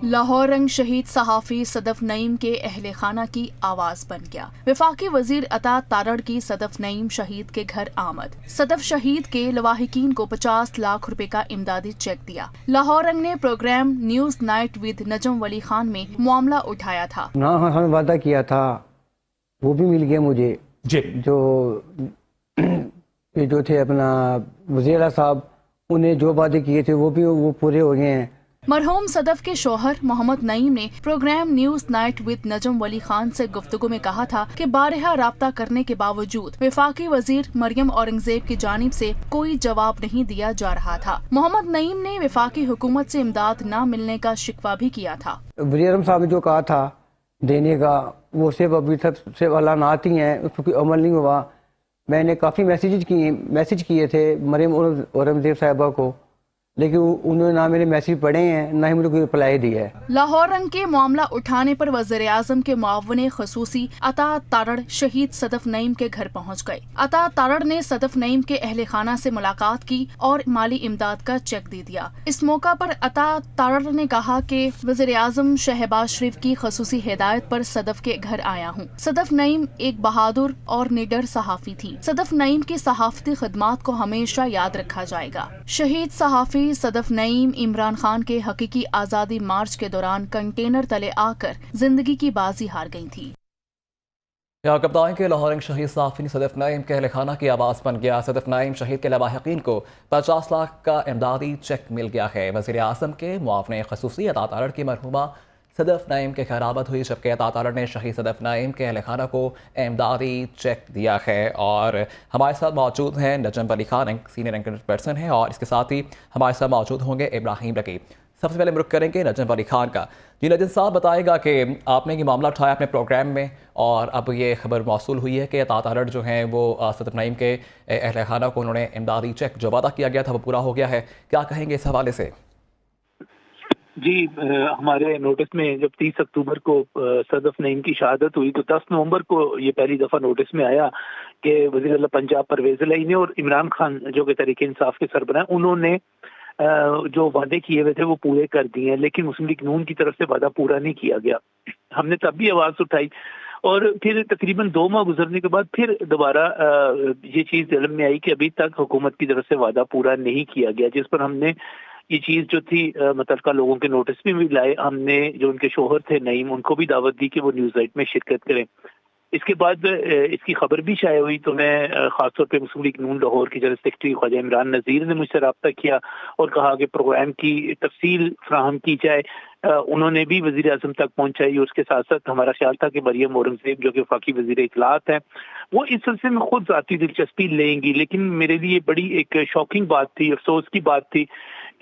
लाहौर रंग शहीद सहाफ़ी सदफ नईम के अहल खाना की आवाज बन गया। वफाकी वजीर अता तारड़ की सदफ नईम शहीद के घर आमद। सदफ शहीद के लवाहिकीन को 50 लाख रुपए का इमदादी चेक दिया। लाहौर रंग ने प्रोग्राम न्यूज नाइट विद नजम वली खान में मामला उठाया था। ना हमें वादा किया था वो भी मिल गया मुझे जी। जो ये जो थे अपना वज़ीर साहब, उन्हें जो वादे किए थे वो पूरे हो गए हैं। मरहूम सदफ के शौहर मोहम्मद नईम ने प्रोग्राम न्यूज नाइट विद नजम वली खान से गुफ्तगू में कहा था कि बारहा राब्ता करने के बावजूद वफाकी वजीर मरियम औरंगजेब की जानिब से कोई जवाब नहीं दिया जा रहा था। मोहम्मद नईम ने वफाकी हुकूमत से इमदाद न मिलने का शिकवा भी किया था। वज़ीर साहब ने जो कहा था देने का, वो सिर्फ अभी तक सिर्फ अलानात ही हैं, उस पर कोई अमल नहीं हुआ। मैंने काफ़ी मैसेज किए थे मरियम औरंगजेब साहिबा को, लेकिन उन्होंने ना मेरे मैसेज पढ़े हैं ना ही मुझे कोई रिप्लाई दिया है। लाहौर रंग के मामला उठाने पर वज़ीर आज़म के मुआवने खसूसी अता तारड़ शहीद सदफ नईम के घर पहुँच गए। अता तारड़ ने सदफ नईम के अहल खाना से मुलाकात की और माली इमदाद का चेक दे दिया। इस मौका पर अता तारड़ ने कहा कि वज़ीर आज़म शहबाज शरीफ की खसूसी हिदायत पर सदफ के घर आया हूँ। सदफ नईम एक बहादुर और निडर सहाफ़ी थी। सदफ नईम की सहाफ़ती खदमात को हमेशा याद रखा जाएगा। शहीद सहाफ़ी सदफ नईम इमरान खान के हकीकी आज़ादी मार्च के दौरान कंटेनर तले आकर जिंदगी की बाजी हार गई थी। आपको बताएं कि लाहौर रंग शहीद सहाफ़ी सदफ नईम के अहल खाना की आवाज़ बन गया। सदफ नईम शहीद के लवाहिकीन को 50 लाख का इमदादी चेक मिल गया है। वज़ीर आज़म के मुआवने खसूसी अता तारड़ की मरहूमा सदफ नईम के घर आमद हुई, जबकि अता तारड़ ने शहीद सदफ नईम के अहल खाना को इमदादी चेक दिया है। और हमारे साथ मौजूद हैं नजम वली खान, सीनियर एंकर पर्सन है, और इसके साथ ही हमारे साथ मौजूद होंगे इब्राहिम लकी। सबसे पहले रुख करेंगे नजम वली खान का। जी नजम साहब, बताएगा कि आपने ये मामला उठाया अपने प्रोग्राम में और अब ये खबर मौसूल हुई है कि अता तारड़ जो हैं वो सदफ नईम के अहल खाना को उन्होंने इमदादी चेक जो वादा किया गया था वो पूरा हो गया है। क्या कहेंगे इस हवाले से? जी, हमारे नोटिस में जब 30 अक्टूबर को सदफ नईम की शहादत हुई तो 10 नवंबर को ये पहली दफ़ा नोटिस में आया कि वज़ीर आला पंजाब परवेज़ इलाही ने और इमरान खान जो कि तहरीक इंसाफ के सरबराह हैं, उन्होंने जो वादे किए हुए थे वो पूरे कर दिए हैं, लेकिन मुस्लिम लीग नून की तरफ से वादा पूरा नहीं किया गया। हमने तब भी आवाज़ उठाई और फिर तकरीबन 2 माह गुजरने के बाद फिर दोबारा ये चीज़ दिल में आई कि अभी तक हुकूमत की तरफ से वादा पूरा नहीं किया गया, जिस पर हमने ये चीज़ जो थी मुतल्लिका लोगों के नोटिस में भी लाए। हमने जो उनके शोहर थे नईम, उनको भी दावत दी कि वो न्यूज़ नाइट में शिरकत करें। इसके बाद इसकी खबर भी शाये हुई तो मैं ख़ासतौर पे मुस्लिम लीग नून लाहौर की जनरल सेक्रेटरी ख्वाजा इमरान नज़ीर ने मुझसे रब्ता किया और कहा कि प्रोग्राम की तफसील फ्राहम की जाए। उन्होंने भी वज़ीर आज़म तक पहुँचाई और उसके साथ साथ हमारा ख्याल था कि मरियम औरंगज़ेब जो कि वफाकी वज़ीर इत्तलाआत हैं वो इस सिलसिले में खुद ज़ाती दिलचस्पी लेंगी, लेकिन मेरे लिए बड़ी एक शॉकिंग बात थी, अफसोस की बात थी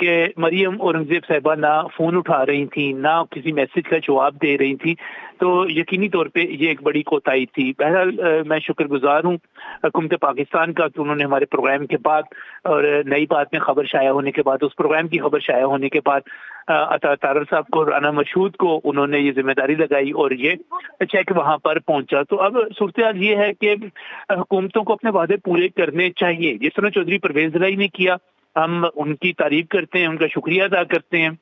कि मरियम औरंगज़ेब साहिबा ना फ़ोन उठा रही थी, ना किसी मैसेज का जवाब दे रही थी, तो यकीनी तौर पे ये एक बड़ी कोताही थी। बहरहाल मैं शुक्रगुजार हूँ हुकूमत पाकिस्तान का कि उन्होंने हमारे प्रोग्राम के बाद और नई बात में खबर शाया होने के बाद, उस प्रोग्राम की खबर शाया होने के बाद अता तारड़ साहब को, राना मशहूद को उन्होंने ये जिम्मेदारी लगाई और ये चेक वहाँ पर पहुँचा। तो अब सूरत हाल ये है कि हुकूमतों को अपने वादे पूरे करने चाहिए, जिस तरह चौधरी परवेज़ इलाही ने किया। हम उनकी तारीफ करते हैं, उनका शुक्रिया अदा करते हैं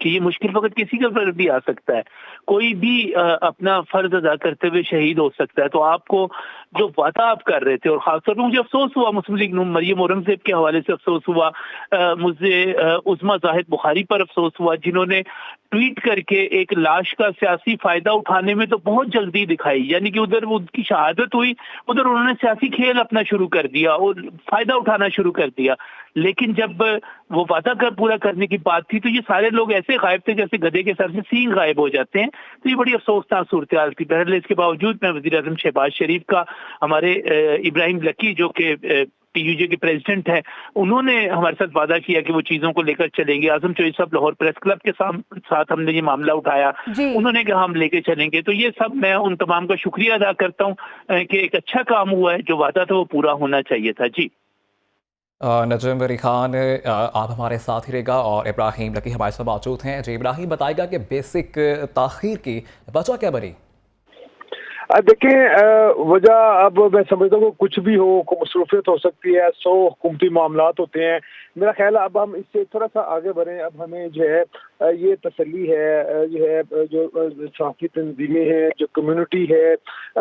कि ये मुश्किल वक्त किसी के ऊपर भी आ सकता है, कोई भी अपना फर्ज अदा करते हुए शहीद हो सकता है। तो आपको जो वादा आप कर रहे थे, और खासतौर पर मुझे अफसोस हुआ मुस्लिम लीग नून मरियम औरंगज़ेब के हवाले से अफसोस हुआ, मुझे उस्मा जाहिद बुखारी पर अफसोस हुआ जिन्होंने ट्वीट करके एक लाश का सियासी फायदा उठाने में तो बहुत जल्दी दिखाई, यानी कि उधर उनकी शहादत हुई, उधर उन्होंने सियासी खेल अपना शुरू कर दिया और फायदा उठाना शुरू कर दिया। लेकिन जब वो वादा पूरा करने की बात थी तो ये सारे लोग ऐसे गायब थे जैसे गधे के सर से सींग गायब हो जाते हैं। तो ये बड़ी अफसोसनाक सूरत हाल थी। बहरहाल इसके बावजूद मैं वज़ीर आज़म शहबाज शरीफ का, हमारे इब्राहिम लकी जो कि PUJ के प्रेसिडेंट है, उन्होंने हमारे साथ वादा किया कि वो चीज़ों को लेकर चलेंगे। आज़म चौधरी साहब लाहौर प्रेस क्लब के साथ हमने ये मामला उठाया, उन्होंने कहा हम लेके चलेंगे। तो ये सब मैं उन तमाम का शुक्रिया अदा करता हूँ कि एक अच्छा काम हुआ है, जो वादा था वो पूरा होना चाहिए था। जी नजम वली खान, आप हमारे साथ ही रहेगा और इब्राहिम लकी हमारे साथ मौजूद हैं। जी इब्राहिम, बताएगा कि बेसिक ताख़ीर की वजह क्या बनी? देखें वजह अब मैं समझता हूँ कुछ भी हो, मसरूफियत हो सकती है, 100 हुकूमती मामलात होते हैं। मेरा ख्याल है अब हम इससे थोड़ा सा आगे बढ़ें। अब हमें जो है ये तसल्ली है जो सहाफ़ी तंजीमें हैं, जो कम्युनिटी है,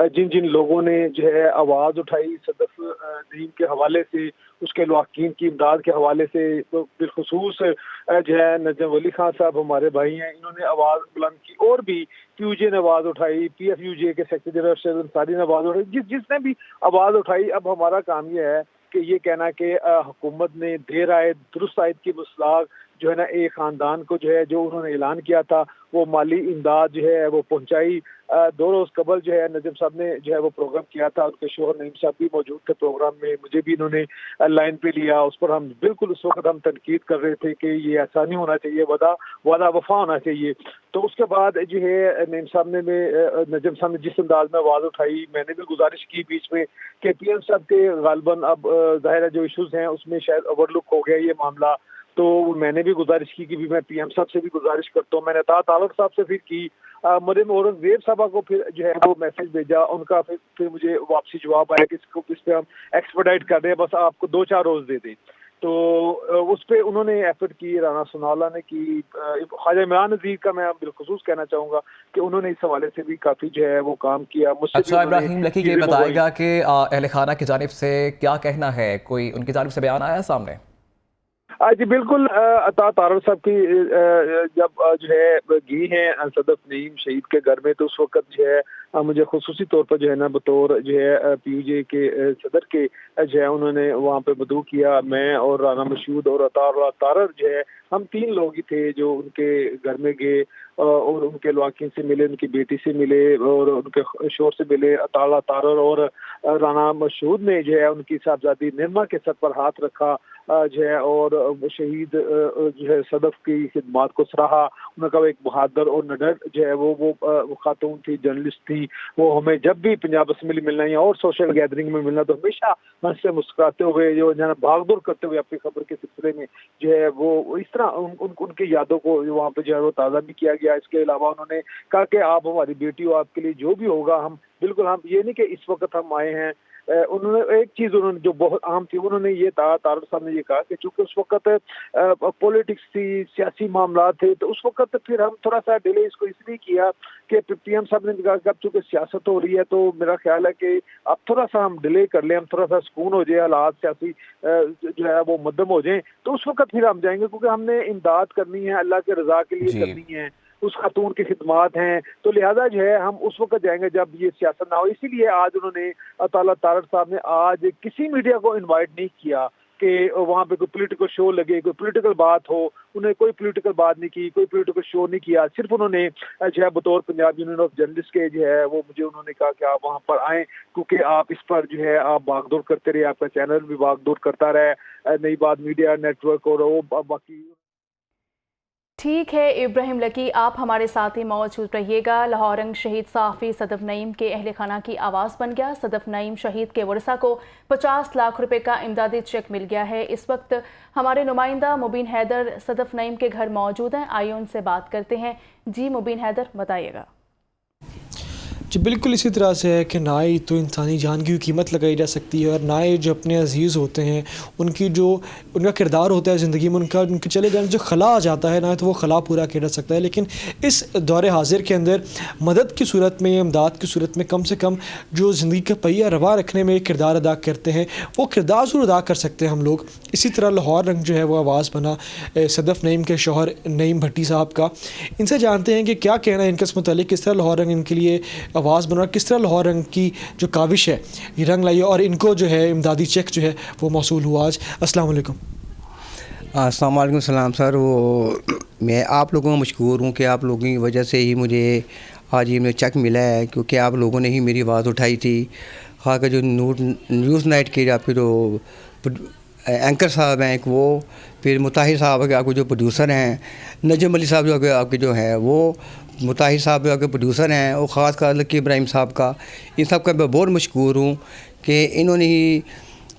जिन जिन लोगों ने जो है आवाज़ उठाई सदफ नईम के हवाले से, उसके लवाकीन की इमदाद के हवाले से, तो बिलखुसूस जो है नजम वली खान साहब हमारे भाई हैं, इन्होंने आवाज़ बुलंद की। और भी PUJ ने आवाज़ उठाई, PFUJ के सेक्रेटरी जनरल अरशद अंसारी ने आवाज़ उठाई, जिसने भी आवाज़ उठाई। अब हमारा काम ये है कि ये कहना कि हुकूमत ने देर आए दुरुस्त आयत की मुस्लाक जो है ना एक ख़ानदान को जो है जो उन्होंने ऐलान किया था वो माली इमदाद जो है वो पहुंचाई। 2 रोज़ कबल जो है नजम साहब ने जो है वो प्रोग्राम किया था, उनके शोहर नईम साहब भी मौजूद थे प्रोग्राम में, मुझे भी इन्होंने लाइन पे लिया। उस पर हम बिल्कुल उस वक्त हम तनकीद कर रहे थे कि ये ऐसा नहीं होना चाहिए, वादा वफा होना चाहिए। तो उसके बाद जो है नईम साहब ने नजम साहब ने जिस अंदाज में आवाज़ उठाई, मैंने भी गुजारिश की बीच में कि PM साहब के गालबन अब ज़ाहिर है जो इशूज़ हैं उसमें शायद ओवरलुक हो गया ये मामला। तो मैंने भी गुजारिश की कि भी मैं PM साहब से भी गुजारिश करता हूँ। मैंने तारड़ साहब से फिर की, मरियम औरंगजेब साहबा को फिर जो है वो मैसेज भेजा, उनका फिर मुझे वापसी जवाब आया कि इस पे हम एक्सपेडाइट कर रहे हैं, बस आपको 2-4 रोज़ दे दें। तो उस पे उन्होंने एफर्ट की, राना सुनाला ने की, ख्वाजा इमरान नज़ीर का मैं बिलखुसूस कहना चाहूँगा कि उन्होंने इस हवाले से भी काफ़ी जो है वो काम किया। अच्छा इब्राहिम लकी ये बताएगा कि अहल खाना की जानिब से क्या कहना है, कोई उनकी जानिब से बयान आया सामने? जी बिल्कुल, अता तारड़ साहब की जब जो है गई हैं सदफ नईम शहीद के घर में, तो उस वक्त जो है मुझे खुसूसी तौर पर जो है ना बतौर जो है PUJ के सदर के जो है उन्होंने वहाँ पे मदऊ किया। मैं और राना मशहूद और अता तारड़ जो है हम 3 लोग ही थे जो उनके घर में गए और उनके लवाकिन से मिले, उनकी बेटी से मिले और उनके शोहर से मिले। अता तारड़ और राना मशहूद ने जो है उनकी साहबजादी निर्मा के सर पर हाथ रखा जो है और शहीद जो है सदफ की खिदमात को सराहा। उनका एक बहादुर और निडर जो है वो खातून थी, जर्नलिस्ट थी। वो हमें जब भी पंजाब असेंबली मिलना या और सोशल गैदरिंग में मिलना तो हमेशा हंसते मुस्कुराते हुए जो है भागदौड़ करते हुए अपनी खबर के सिलसिले में जो है वो इस तरह उनकी यादों को वहाँ पे जो है वो ताज़ा भी किया गया। इसके अलावा उन्होंने कहा कि आप हमारी बेटी हो, आपके लिए जो भी होगा हम बिल्कुल, हम ये नहीं कि इस वक्त हम आए हैं। उन्होंने एक चीज़ उन्होंने जो बहुत आम थी, उन्होंने ये तारड़ साहब ने ये कहा कि चूंकि उस वक्त पॉलिटिक्स थी, सियासी मामला थे, तो उस वक्त फिर हम थोड़ा सा डिले इसको इसलिए किया कि PM साहब ने कहा कि अब चूंकि सियासत हो रही है तो मेरा ख्याल है कि अब थोड़ा सा हम डिले कर लें, हम थोड़ा सा सुकून हो जाए, हालात सियासी जो है वो मध्यम हो जाए, तो उस वक्त फिर हम जाएंगे, क्योंकि हमने इमदाद करनी है, अल्लाह के रजा के लिए करनी है, उस खातून की खिदमात हैं, तो लिहाजा जो है हम उस वक्त जाएंगे जब ये सियासत ना हो। इसीलिए आज उन्होंने अता तारड़ साहब ने आज किसी मीडिया को इनवाइट नहीं किया कि वहाँ पे कोई पॉलिटिकल शो लगे, कोई पॉलिटिकल बात हो। उन्होंने कोई पॉलिटिकल बात नहीं की, कोई पॉलिटिकल शो नहीं किया। सिर्फ उन्होंने जो है बतौर पंजाब यूनियन ऑफ जर्नलिस्ट के जो है वो मुझे उन्होंने कहा कि आप वहाँ पर आएँ, क्योंकि आप इस पर जो है आप भागदौड़ करते रहे, आपका चैनल भी भागदौड़ करता रहे, नई बात मीडिया नेटवर्क और वो बाकी। ठीक है इब्राहिम लकी, आप हमारे साथ ही मौजूद रहिएगा। लाहौरंग शहीद सहाफ़ी सदफ नईम के अहल खाना की आवाज़ बन गया। सदफ नईम शहीद के वरसा को 50 लाख रुपए का इमदादी चेक मिल गया है। इस वक्त हमारे नुमाइंदा मुबीन हैदर सदफ नईम के घर मौजूद हैं, आइए उनसे बात करते हैं। जी मुबीन हैदर, बताइएगा। जी बिल्कुल इसी तरह से है कि ना ही तो इंसानी जान की कीमत लगाई जा सकती है और ना ही जो अपने अजीज़ होते हैं उनका किरदार होता है ज़िंदगी में, उनके चले जाने जो खला आ जाता है ना तो वो खला पूरा किया जा सकता है। लेकिन इस दौर हाजिर के अंदर मदद की सूरत में या इमदाद की सूरत में कम से कम जो ज़िंदगी का पहिया रवा रखने में किरदार अदा करते हैं वो किरदार ज़रूर अदा कर सकते हैं हम लोग। इसी तरह लाहौर रंग जो है वो आवाज़ बना सदफ नईम के शौहर नईम भट्टी साहब का। इनसे जानते हैं कि क्या कहना है इनके इस मुतालिक, किस तरह लाहौर रंग इनके लिए आवाज़ बना, किस तरह लाहौर रंग की जो काविश है ये रंग लाई और इनको जो है इमदादी चेक जो है वो मौसूल हुआ आज। अस्सलाम वालेकुम। अस्सलाम वालेकुम सलाम सर। वो मैं आप लोगों को मशकूर हूँ कि आप लोगों की वजह से ही मुझे आज ये मुझे चेक मिला है, क्योंकि आप लोगों ने ही मेरी आवाज़ उठाई थी। खास जो न्यूज़ नाइट के आपके जो एंकर साहब हैं वो, फिर मुताहिर साहब के आपके जो प्रोड्यूसर हैं, नजम अली साहब जो आपके जो हैं वो, मुताहिर साहब जो आपके प्रोड्यूसर हैं, और ख़ास कर लकी इब्राहिम साहब का, इन सब का मैं बहुत मशकूर हूँ कि इन्होंने ही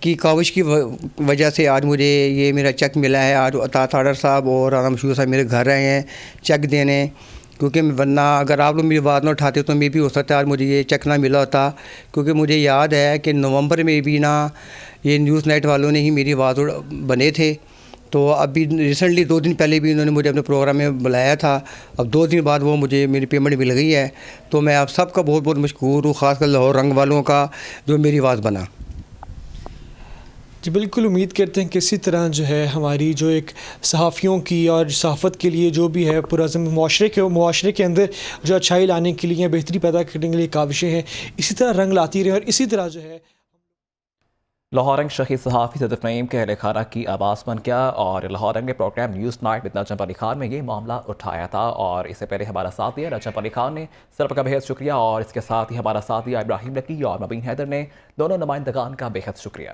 की काविश की वजह से आज मुझे ये मेरा चेक मिला है। आज अता तारड़ साहब और राना मशहूद साहब मेरे घर आए हैं चेक देने। کیونکہ ورنہ اگر آپ لوگ میری بات نہ اٹھاتے تو میں بھی ہو سکتا ہے آج مجھے یہ چیک نہ ملا ہوتا، کیونکہ مجھے یاد ہے کہ نومبر میں بھی نا یہ نیوز نائٹ والوں نے ہی میری آواز بنے تھے، تو ابھی ریسنٹلی 2 دن پہلے بھی انہوں نے مجھے اپنے پروگرام میں بلایا تھا، اب 2 دن بعد وہ مجھے میری پیمنٹ مل گئی ہے، تو میں آپ سب کا بہت بہت مشکور ہوں، خاص کر لاہور رنگ والوں کا جو میری آواز بنا۔ جی بالکل، امید کرتے ہیں کہ اسی طرح جو ہے ہماری جو ایک صحافیوں کی اور صحافت کے لیے جو بھی ہے پرعزم معاشرے کے اندر جو اچھائی لانے کے لیے، بہتری پیدا کرنے کے لیے کاوشیں ہیں، اسی طرح رنگ لاتی رہیں اور اسی طرح جو ہے لاہور رنگ شہید صحافی صدف نعیم کے اہل خانہ کی آواز بن گیا، اور لاہور رنگ کے پروگرام نیوز نائٹ میں نجم علی خان میں یہ معاملہ اٹھایا تھا، اور اس سے پہلے ہمارا ساتھ دیا نجم علی خان نے، سرب کا بہت شکریہ، اور اس کے ساتھ ہی ہمارا ساتھ دیا ابراہیم لکی اور مبین حیدر نے، دونوں نمائندگان کا بہت شکریہ۔